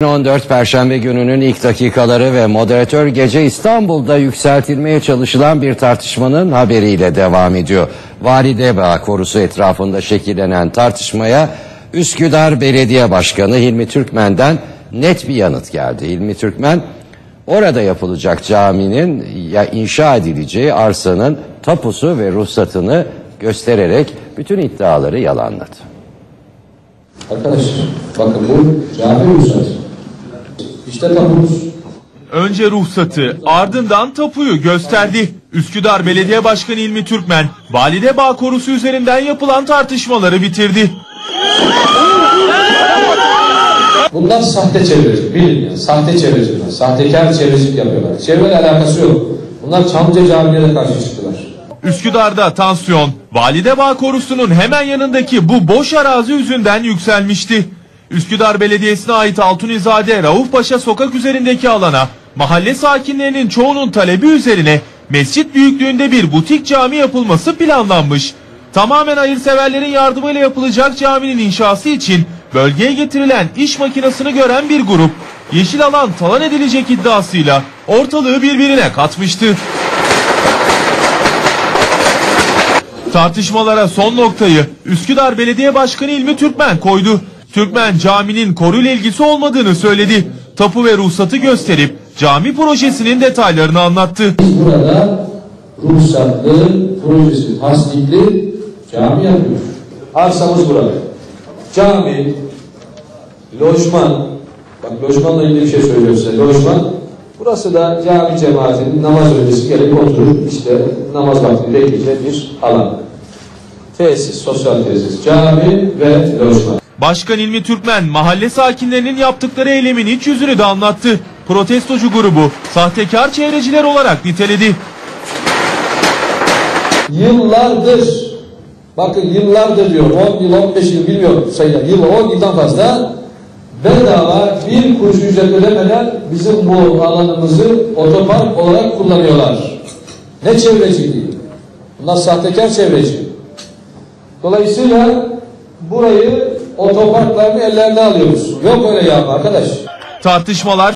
14 Perşembe gününün ilk dakikaları ve moderatör gece İstanbul'da yükseltilmeye çalışılan bir tartışmanın haberiyle devam ediyor. Validebağ korusu etrafında şekillenen tartışmaya Üsküdar Belediye Başkanı Hilmi Türkmen'den net bir yanıt geldi. Hilmi Türkmen, orada yapılacak caminin inşa edileceği arsanın tapusu ve ruhsatını göstererek bütün iddiaları yalanladı. Arkadaşlar bakın bu cami ruhsatı. İşte tapumuz. Önce ruhsatı, ardından tapuyu gösterdi. Üsküdar Belediye Başkanı Hilmi Türkmen, Validebağ korusu üzerinden yapılan tartışmaları bitirdi. Bunlar sahte çevrecilik, bilin ya, sahte çevrecilik, sahtekar çevrecilik yapıyorlar. Çevreyle alakası yok. Bunlar Çamlıca Camii'ne de karşı çıktılar. Üsküdar'da tansiyon, Validebağ korusunun hemen yanındaki bu boş arazi yüzünden yükselmişti. Üsküdar Belediyesi'ne ait Altunizade Rauf Paşa sokak üzerindeki alana mahalle sakinlerinin çoğunun talebi üzerine mescit büyüklüğünde bir butik cami yapılması planlanmış. Tamamen hayırseverlerin yardımıyla yapılacak caminin inşası için bölgeye getirilen iş makinesini gören bir grup yeşil alan talan edilecek iddiasıyla ortalığı birbirine katmıştı. Tartışmalara son noktayı Üsküdar Belediye Başkanı Hilmi Türkmen koydu. Türkmen caminin konuyla ilgisi olmadığını söyledi. Tapu ve ruhsatı gösterip cami projesinin detaylarını anlattı. Biz burada ruhsatlı, projesi tasdikli cami yapıyoruz. Arsamız burada. Cami, lojman, bak lojmanla ilgili bir şey söylüyorum size. Lojman, burası da cami cemaatinin namaz öncesi gelip oturup işte namaz vakti bekleyecek bir alan. Tesis, sosyal tesis, cami ve lojman. Başkan Hilmi Türkmen mahalle sakinlerinin yaptıkları eylemin iç yüzünü de anlattı. Protestocu grubu sahtekar çevreciler olarak niteledi. Yıllardır, bakın yıllardır diyor, 10 yıl, 15 yıl bilmiyorum sayıda, yıl 10 yıldan fazla bedava bir kuruş ücret ödemeden bizim bu alanımızı otopark olarak kullanıyorlar. Ne çevreciliği? Bunlar sahtekar çevreci. Dolayısıyla burayı otoparklarını ellerine alıyoruz. Yok öyle yapma arkadaş. Tartışmalar